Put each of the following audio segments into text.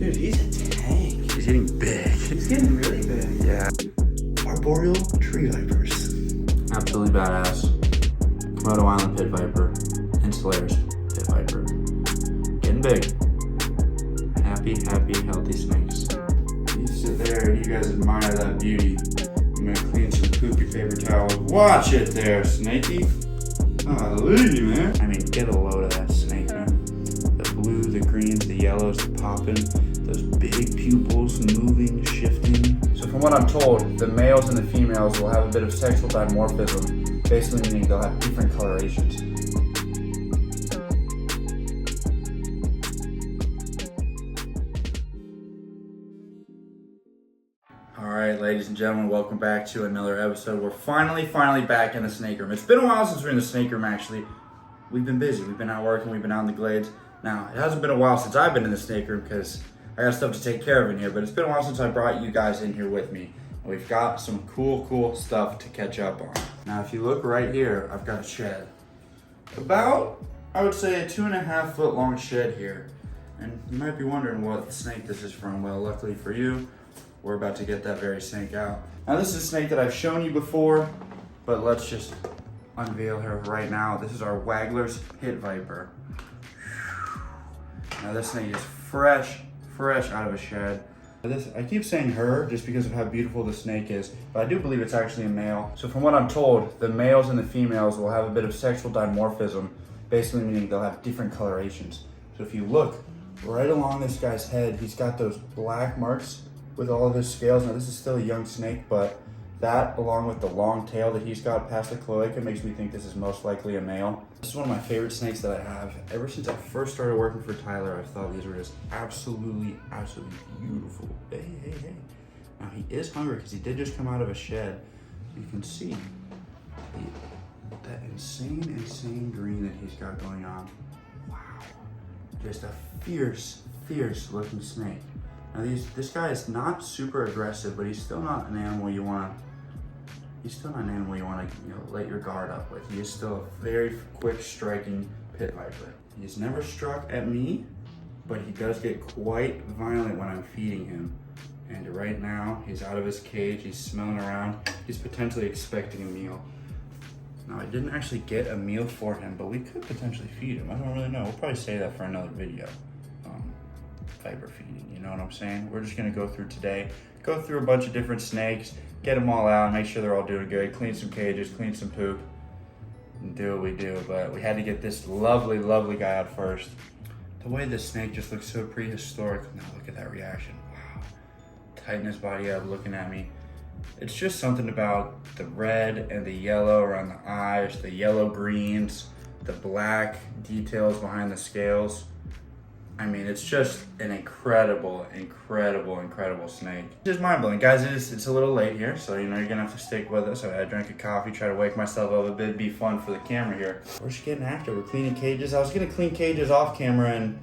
Dude, he's a tank. He's getting big. He's getting really big. Yeah. Arboreal tree vipers. Absolutely badass. Komodo Island pit viper. Insulator's pit viper. Getting big. Happy, healthy snakes. You sit there and you guys admire that beauty. I'm gonna clean some poopy paper towels. Watch it there, Snakey. Hallelujah, man. I mean, get a load of that snake, man. The blue, the greens, the yellows, the popping, those big pupils moving, shifting. So from what I'm told, the males and the females will have a bit of sexual dimorphism, basically meaning they'll have different colorations. Alright, ladies and gentlemen, welcome back to another episode. We're finally back in the snake room. It's been a while since we're in the snake room, actually. We've been busy. We've been out working. We've been out in the glades. Now, it hasn't been a while since I've been in the snake room because I got stuff to take care of in here, but it's been a while since I brought you guys in here with me. And we've got some cool stuff to catch up on. Now, if you look right here, I've got a shed. About, I would say, a 2.5 foot long shed here. And you might be wondering what snake this is from. Well, luckily for you, we're about to get that very snake out. Now, this is a snake that I've shown you before, but let's just unveil her right now. This is our Wagler's pit viper. Now, this snake is fresh out of a shed. I keep saying her just because of how beautiful the snake is, but I do believe it's actually a male. So from what I'm told, the males and the females will have a bit of sexual dimorphism, basically meaning they'll have different colorations. So if you look right along this guy's head, he's got those black marks with all of his scales. Now, this is still a young snake, but that, along with the long tail that he's got past the cloaca, makes me think this is most likely a male. This is one of my favorite snakes that I have. Ever since I first started working for Tyler, I've thought these were just absolutely beautiful. Hey. Now, he is hungry because he did just come out of a shed. You can see that insane green that he's got going on. Wow. Just a fierce looking snake. Now, this guy is not super aggressive, but he's still not an animal you want to, let your guard up with. He is still a very quick striking pit viper. He's never struck at me, but he does get quite violent when I'm feeding him. And right now, he's out of his cage, he's smelling around, he's potentially expecting a meal. Now, I didn't actually get a meal for him, but we could potentially feed him. I don't really know. We'll probably save that for another video. Viper feeding, you know what I'm saying? We're just gonna go through a bunch of different snakes, get them all out, make sure they're all doing good, clean some cages, clean some poop, and do what we do. But we had to get this lovely guy out first. The way this snake just looks so prehistoric. Now look at that reaction. Wow. Tighten his body up, looking at me. It's just something about the red and the yellow around the eyes, the yellow greens, the black details behind the scales. I mean, it's just an incredible snake. It's just mind-blowing. Guys, it's a little late here, so you're gonna have to stick with us. I drank a coffee, try to wake myself up a bit, be fun for the camera here. We're just getting after it. We're cleaning cages. I was gonna clean cages off camera, and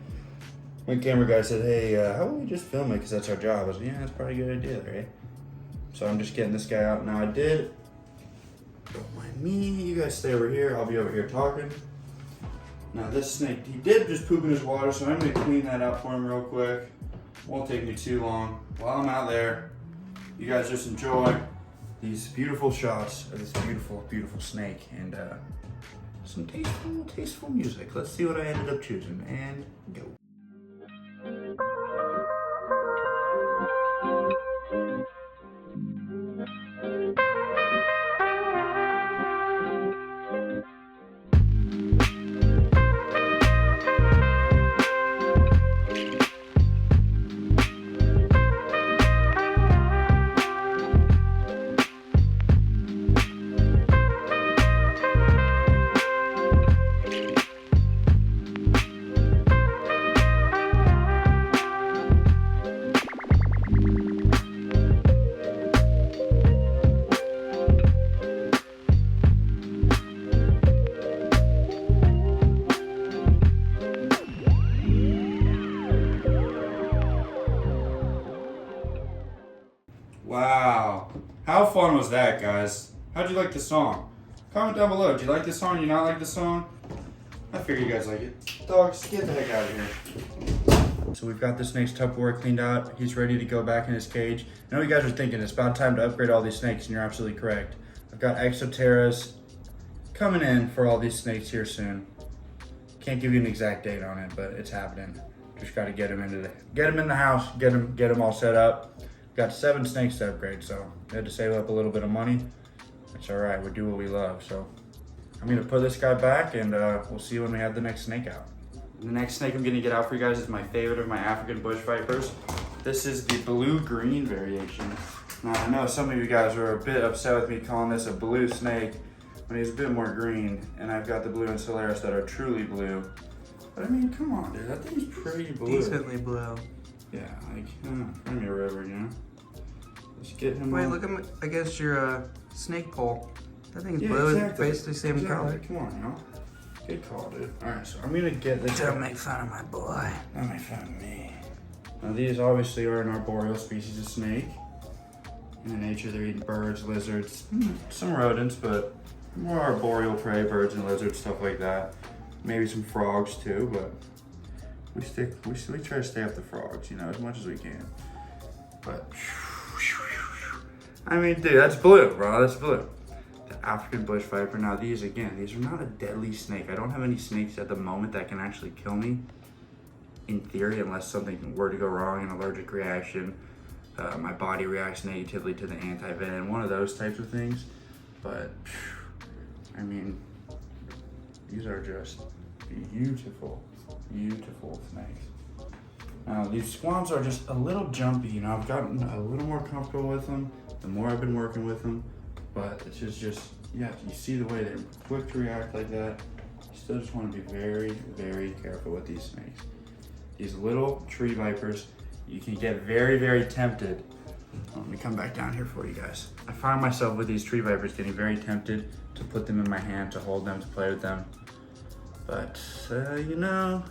my camera guy said, hey, how about we just film it, because that's our job. I was like, yeah, that's probably a good idea, right? So I'm just getting this guy out. Now, don't mind me, you guys stay over here. I'll be over here talking. Now, this snake, he did just poop in his water, so I'm gonna clean that out for him real quick. Won't take me too long. While I'm out there, you guys just enjoy these beautiful shots of this beautiful snake and some tasteful music. Let's see what I ended up choosing, and go. Wow. How fun was that, guys? How'd you like the song? Comment down below. Do you like the song? Do you not like the song? I figure you guys like it. Dogs, get the heck out of here. So we've got the snake's Tupperware cleaned out. He's ready to go back in his cage. I know you guys are thinking it's about time to upgrade all these snakes, and you're absolutely correct. I've got Exoterras coming in for all these snakes here soon. Can't give you an exact date on it, but it's happening. Just got to get them in the house, get them all set up. Got 7 snakes to upgrade, so we had to save up a little bit of money. It's all right. We do what we love. So I'm gonna put this guy back, and we'll see when we have the next snake out. The next snake I'm gonna get out for you guys is my favorite of my African bush vipers. This is the blue-green variation. Now I know some of you guys are a bit upset with me calling this a blue snake when he's a bit more green, and I've got the blue and Solaris that are truly blue. But I mean, come on, dude, that thing's pretty blue. Decently blue. Yeah, like, bring me a river, you know? Let's get him Wait, on. look against your snake pole. That thing's Yeah, blue, exactly. basically same color. Come on, you know? Good call, dude. All right, so I'm gonna get this. Don't make fun of my boy. Don't make fun of me. Now these obviously are an arboreal species of snake. In nature, they're eating birds, lizards, some rodents, but more arboreal prey, birds and lizards, stuff like that. Maybe some frogs too, but we try to stay off the frogs, you know, as much as we can. But I mean, dude, that's blue, bro. That's blue. The African bush viper. Now these are not a deadly snake. I don't have any snakes at the moment that can actually kill me, in theory, unless something were to go wrong, an allergic reaction, my body reacts negatively to the anti-venom, one of those types of things. But I mean, these are just beautiful, beautiful snakes. Now these squams are just a little jumpy, you know. I've gotten a little more comfortable with them the more I've been working with them, but it's just yeah, you see the way they're quick to react like that. You still just want to be very, very careful with these snakes. These little tree vipers, you can get very, very tempted. Let me come back down here for you guys. I find myself with these tree vipers getting very tempted to put them in my hand, to hold them, to play with them. But, you know,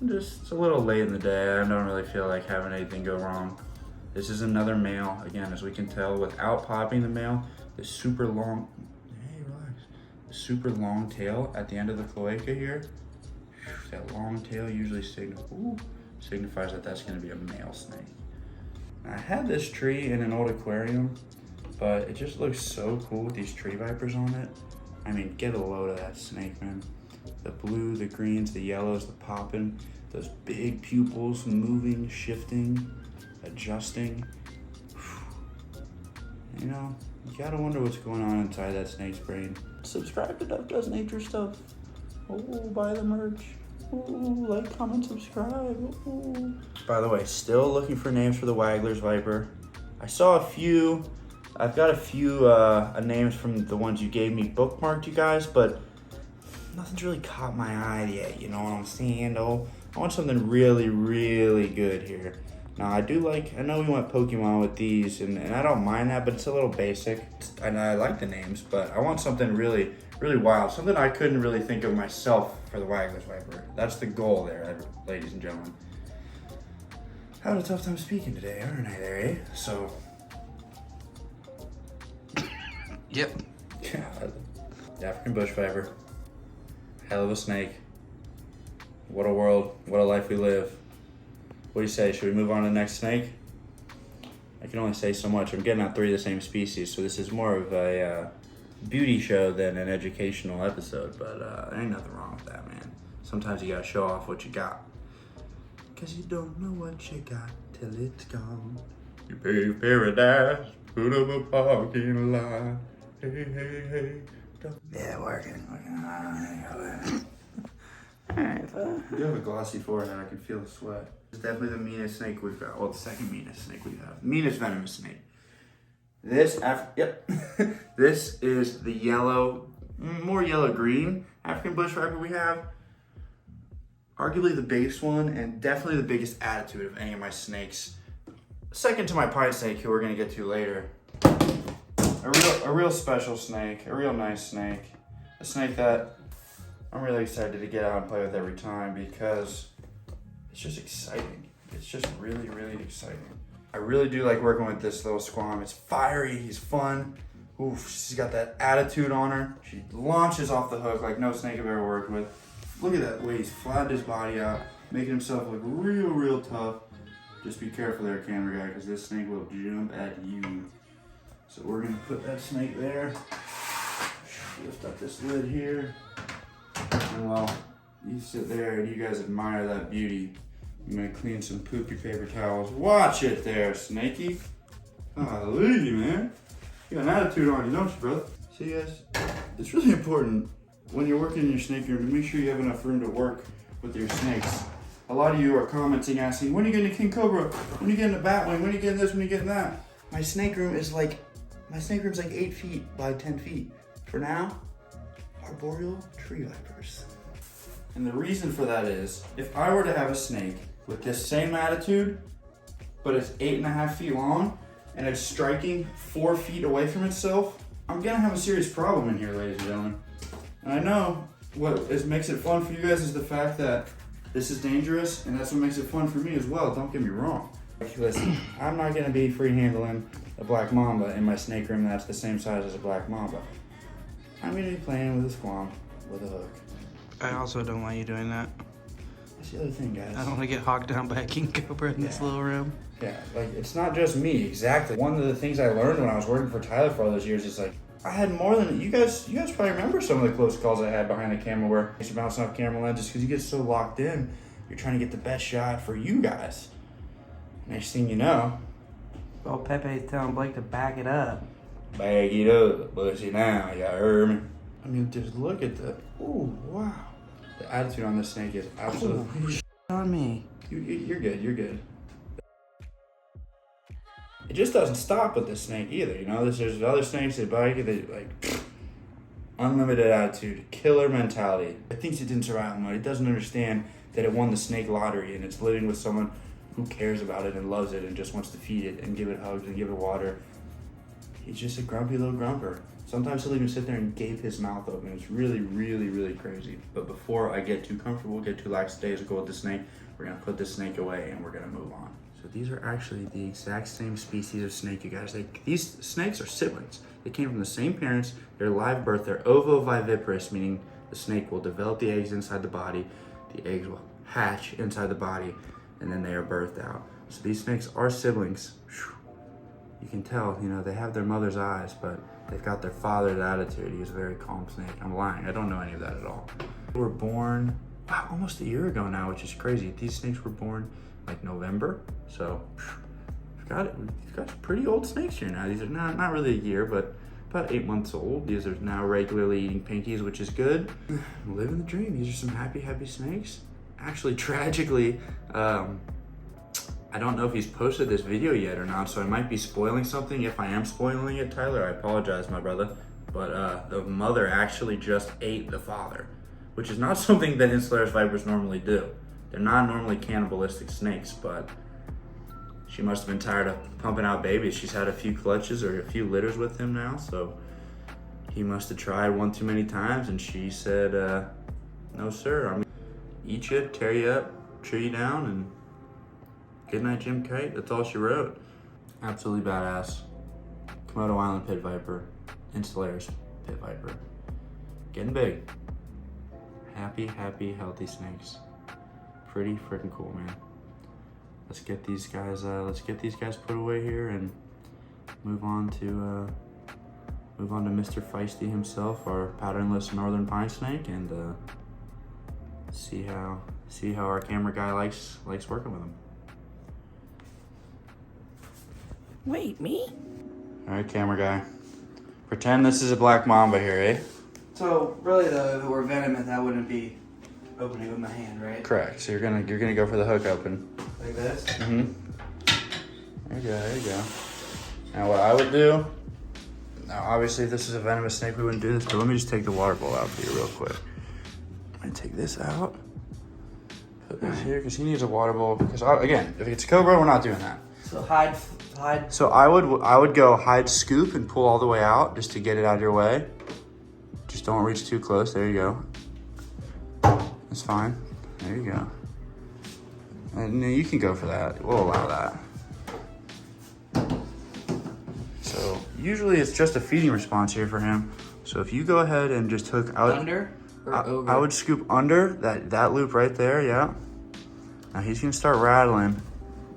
just a little late in the day. I don't really feel like having anything go wrong. This is another male, again, as we can tell, without popping the male, the super long, hey, relax, the super long tail at the end of the cloaca here. That long tail usually signifies that that's gonna be a male snake. I had this tree in an old aquarium, but it just looks so cool with these tree vipers on it. I mean, get a load of that snake, man. The blue, the greens, the yellows, the popping, those big pupils moving, shifting, adjusting. You know, you gotta wonder what's going on inside that snake's brain. Subscribe to Duff Does Nature Stuff. Oh, buy the merch. Ooh, like, comment, subscribe. Ooh. By the way, still looking for names for the Wagler's Viper. I saw a few. I've got a few names from the ones you gave me bookmarked, you guys, but nothing's really caught my eye yet, you know what I'm saying, though? I want something really, really good here. Now, I know we went Pokemon with these, and I don't mind that, but it's a little basic. And I like the names, but I want something really, really wild. Something I couldn't really think of myself for the Wagler's Viper. That's the goal there, ladies and gentlemen. Having a tough time speaking today, aren't I there, eh? So. Yep. God. The African bush viper. Hell of a snake. What a world, what a life we live. What do you say, should we move on to the next snake? I can only say so much. I'm getting out 3 of the same species, so this is more of a beauty show than an educational episode, but there ain't nothing wrong with that, man. Sometimes you gotta show off what you got. Cause you don't know what you got till it's gone. You pave paradise, put up a parking lot. Hey, hey, hey. Yeah, working. Alright, you have a glossy forehead, I can feel the sweat. It's definitely the meanest snake we've got. Well, the second meanest snake we have. Meanest venomous snake. This is the yellow, more yellow-green African bush viper we have. Arguably the biggest one, and definitely the biggest attitude of any of my snakes. Second to my pine snake, who we're gonna get to later. A real special snake, a real nice snake. A snake that I'm really excited to get out and play with every time because it's just exciting. It's just really, really exciting. I really do like working with this little squam. It's fiery, he's fun. Oof, she's got that attitude on her. She launches off the hook like no snake I've ever worked with. Look at that way he's flattened his body out. making himself look real tough. Just be careful there, camera guy, because this snake will jump at you. So we're gonna put that snake there. Lift up this lid here. And while you sit there and you guys admire that beauty, I'm gonna clean some poopy paper towels. Watch it there, Snakey. Hallelujah, man. You got an attitude on you, don't you, brother? See, guys, it's really important when you're working in your snake room to make sure you have enough room to work with your snakes. A lot of you are commenting, asking, when are you getting a king cobra? When are you getting a bat wing? When are you getting this? When are you getting that? My snake room's like 8 feet by 10 feet. For now, arboreal tree vipers. And the reason for that is, if I were to have a snake with this same attitude, but it's 8.5 feet long, and it's striking 4 feet away from itself, I'm gonna have a serious problem in here, ladies and gentlemen. And I know makes it fun for you guys is the fact that this is dangerous, and that's what makes it fun for me as well, don't get me wrong. Listen, I'm not gonna be free handling a black mamba in my snake room that's the same size as a black mamba. I'm gonna be playing with a squam with a hook. I also don't want you doing that. That's the other thing, guys. I don't want to get hogged down by a king cobra in this little room. Yeah, like it's not just me, exactly. One of the things I learned when I was working for Tyler for all those years is like, I had more than, you guys probably remember some of the close calls I had behind the camera where you're bouncing off camera lenses because you get so locked in, you're trying to get the best shot for you guys. Next thing you know. Well, Pepe's telling Blake to back it up. Bag it up, bushy now, you heard me? I mean, just look at the, ooh, wow. The attitude on this snake is absolutely On me. You're good, you're good. It just doesn't stop with this snake either, you know? There's other snakes that bite you, they like, unlimited attitude, killer mentality. It thinks it didn't survive mode. It doesn't understand that it won the snake lottery and it's living with someone who cares about it and loves it and just wants to feed it and give it hugs and give it water. He's just a grumpy little grumper. Sometimes he'll even sit there and gape his mouth open. It's really crazy. But before I get too comfortable, get too lackadaisical with the snake, we're gonna put the snake away and we're gonna move on. So these are actually the exact same species of snake, you guys. These snakes are siblings. They came from the same parents. They're live birth. They're ovoviviparous, meaning the snake will develop the eggs inside the body. The eggs will hatch inside the body, and then they are birthed out. So these snakes are siblings. You can tell, you know, they have their mother's eyes, but they've got their father's attitude. He's a very calm snake. I'm lying. I don't know any of that at all. They were born, wow, almost a year ago now, which is crazy. These snakes were born like November. So we've got pretty old snakes here now. These are not really a year, but about 8 months old. These are now regularly eating pinkies, which is good. Living the dream. These are some happy snakes. Actually, tragically, I don't know if he's posted this video yet or not, so I might be spoiling something. If I am spoiling it, Tyler, I apologize, my brother. But the mother actually just ate the father, which is not something that Insularis vipers normally do. They're not normally cannibalistic snakes, but she must have been tired of pumping out babies. She's had a few clutches or a few litters with him now, so he must have tried one too many times, and she said, no, sir, I'm gonna eat you, tear you up, chew you down, and good night, Jim Kite. That's all she wrote. Absolutely badass. Komodo Island pit viper. Insularis pit viper. Getting big. Happy, healthy snakes. Pretty freaking cool, man. Let's get these guys put away here and move on to Mr. Feisty himself, our patternless northern pine snake, and see how our camera guy likes working with him. Wait, me? All right, camera guy. Pretend this is a black mamba here, eh? So really though, if it were venomous, I wouldn't be opening with my hand, right? Correct. So you're gonna go for the hook open. Like this? Mm-hmm. There you go. Now what I would do, now obviously if this is a venomous snake, we wouldn't do this, but let me just take the water bowl out for you real quick. I'm gonna take this out, put this here, because he needs a water bowl, because again, if it's a cobra, we're not doing that. So hide. So I would go hide scoop and pull all the way out just to get it out of your way. Just don't reach too close. There you go. That's fine. There you go. And you can go for that. We'll allow that. So usually it's just a feeding response here for him. So if you go ahead and just hook out Under or over? I would scoop under that loop right there, yeah. Now he's gonna start rattling,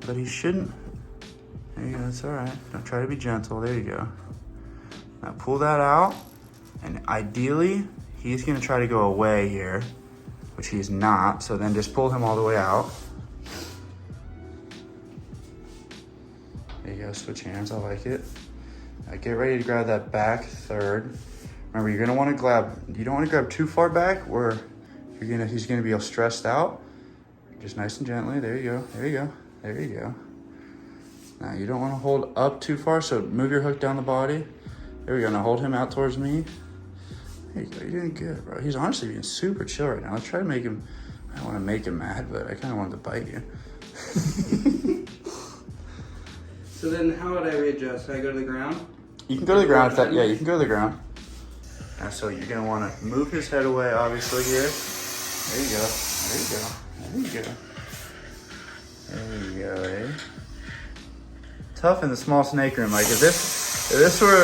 but he shouldn't. There you go, that's all right. Don't try to be gentle, there you go. Now pull that out, and ideally, he's gonna try to go away here, which he's not, so then just pull him all the way out. There you go, switch hands, I like it. Now get ready to grab that back third. Remember, you're gonna wanna you don't wanna grab too far back where he's gonna be all stressed out. Just nice and gently, there you go, there you go, there you go. Now you don't wanna hold up too far, so move your hook down the body. There we go, now hold him out towards me. There you go, you're doing good, bro. He's honestly being super chill right now. Let's try to make him, I don't wanna make him mad, but I kinda wanted to bite you. So then how would I readjust? Should I go to the ground? You can go to the ground if that, yeah, you can go to the ground. Now, so you're gonna wanna move his head away, obviously, here. There you go, there you go, there you go. There you go, eh? Tough in the small snake room. Like if this were,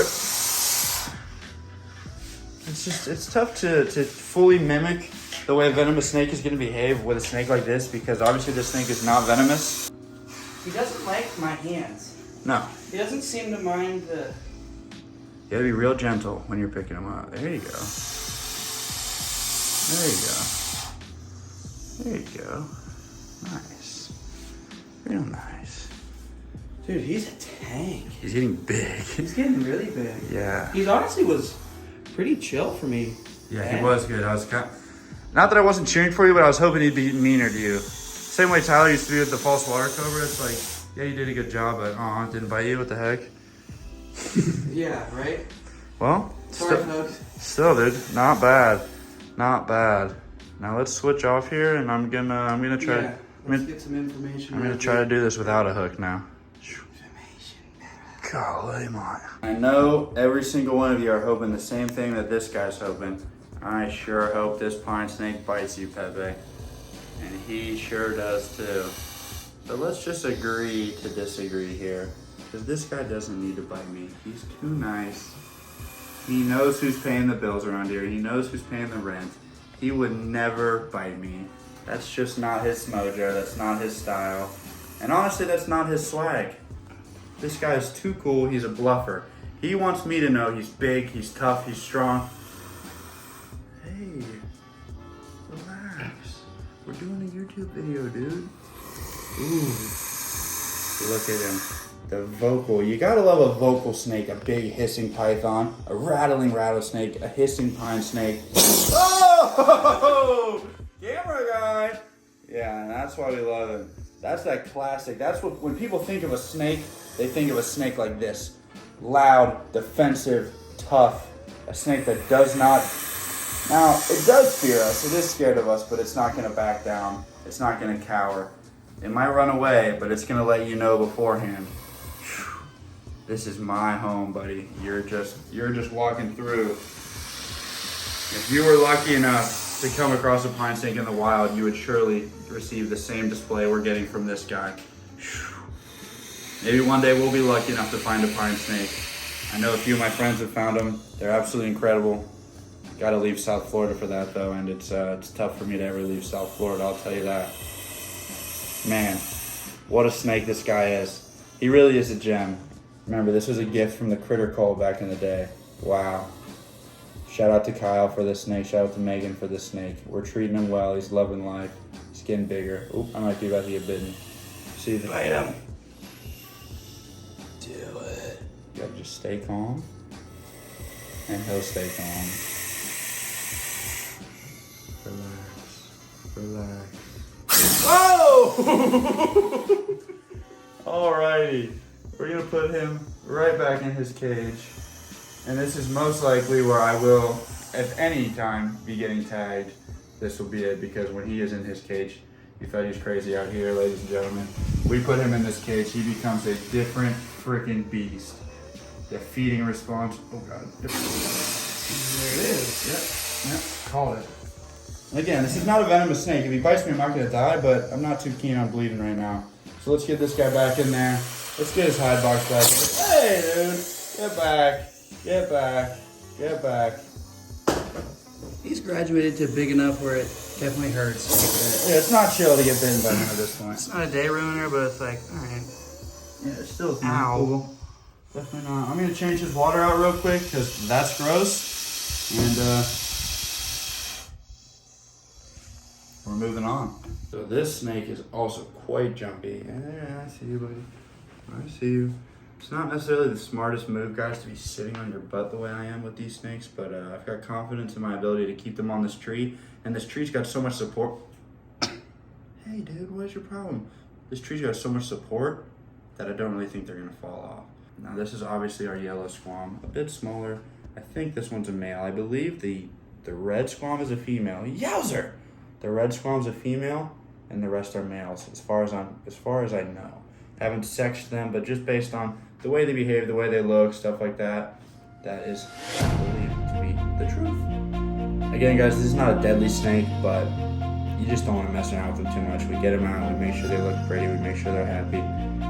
it's tough to fully mimic the way a venomous snake is gonna behave with a snake like this, because obviously this snake is not venomous. He doesn't like my hands. No. He doesn't seem to mind the... You gotta be real gentle when you're picking him up. There you go. There you go. There you go. Nice. Real nice. Dude, he's a tank. He's getting big. He's getting really big. Yeah. He honestly was pretty chill for me. Yeah, he was good. I was not that I wasn't cheering for you, but I was hoping he'd be meaner to you. Same way Tyler used to be with the false water cobra. It's like, yeah, you did a good job, but it didn't bite you. What the heck? Yeah, right? Well, Sorry, folks. Still, dude, not bad. Not bad. Now let's switch off here, and I'm gonna try. Yeah, let's get some information. I'm gonna try to do this without a hook now. Golly, man. I know every single one of you are hoping the same thing that this guy's hoping. I sure hope this pine snake bites you, Pepe. And he sure does too. So let's just agree to disagree here. Because this guy doesn't need to bite me. He's too nice. He knows who's paying the bills around here. He knows who's paying the rent. He would never bite me. That's just not his mojo. That's not his style. And honestly, that's not his swag. This guy is too cool. He's a bluffer. He wants me to know he's big, he's tough, he's strong. Hey, relax. We're doing a YouTube video, dude. Ooh, look at him. The vocal. You gotta love a vocal snake, a big hissing python, a rattling rattlesnake, a hissing pine snake. Oh! Camera guy! Yeah, and that's why we love him. That's that classic. That's what, when people think of a snake, they think of a snake like this. Loud, defensive, tough. A snake that does not... Now, it does fear us. It is scared of us, but it's not going to back down. It's not going to cower. It might run away, but it's going to let you know beforehand. Whew. This is my home, buddy. You're just walking through. If you were lucky enough to come across a pine snake in the wild, you would surely receive the same display we're getting from this guy. Whew. Maybe one day we'll be lucky enough to find a pine snake. I know a few of my friends have found them. They're absolutely incredible. Gotta leave South Florida for that though, and it's tough for me to ever leave South Florida, I'll tell you that. Man, what a snake this guy is. He really is a gem. Remember, this was a gift from the Critter Call back in the day. Wow. Shout out to Kyle for this snake. Shout out to Megan for this snake. We're treating him well. He's loving life. He's getting bigger. Oop, I might be about to get bitten. See the bite him. Do it. You gotta just stay calm. And he'll stay calm. Relax. Relax. Whoa! Alrighty. We're gonna put him right back in his cage. And this is most likely where I will, at any time, be getting tagged. This will be it, because when he is in his cage, you thought he was crazy out here, ladies and gentlemen. We put him in this cage, he becomes a different freaking beast. The feeding response, oh God. There it is, yep, called it. And again, this is not a venomous snake. If he bites me, I'm not gonna die, but I'm not too keen on bleeding right now. So let's get this guy back in there. Let's get his hide box back. Hey, dude, get back. Get back. Get back. He's graduated to big enough where it Definitely hurts. Yeah, it's not chill to get bitten by him at this point. It's not a day ruiner, but it's like, all right. Yeah, it's still Ow. cool. Definitely not. I'm gonna change his water out real quick because that's gross. And we're moving on. So this snake is also quite jumpy. Yeah, I see you, buddy. I see you. It's not necessarily the smartest move, guys, to be sitting on your butt the way I am with these snakes, but I've got confidence in my ability to keep them on this tree, and this tree's got so much support. Hey, dude, what is your problem? This tree's got so much support that I don't really think they're gonna fall off. Now, this is obviously our yellow squam, a bit smaller. I think this one's a male. I believe the red squam is a female. Yowzer! The red squam's a female, and the rest are males, as far as I know. I haven't sexed them, but just based on the way they behave, the way they look, stuff like that, that is believed to be the truth. Again, guys, this is not a deadly snake, but you just don't want to mess around with them too much. We get them out, we make sure they look pretty, we make sure they're happy.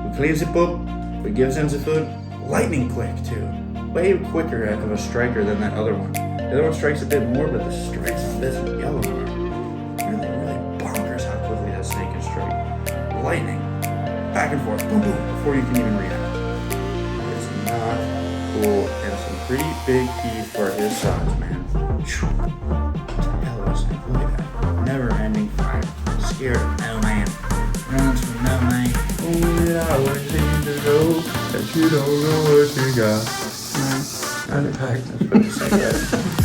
We clean them up, we give them the food, lightning quick too. Way quicker of a striker than that other one. The other one strikes a bit more, but the strikes on this yellow one really bonkers how quickly that snake can strike. Lightning. Back and forth, boom, boom, before you can even react. It's not cool, and some pretty big teeth for his size, man. Hello, snake, look at that. Never ending fire. Scared of no man. Runs from no man. Oh yeah, I want you to know that you don't know what you got. Nice. That's what you say, guys.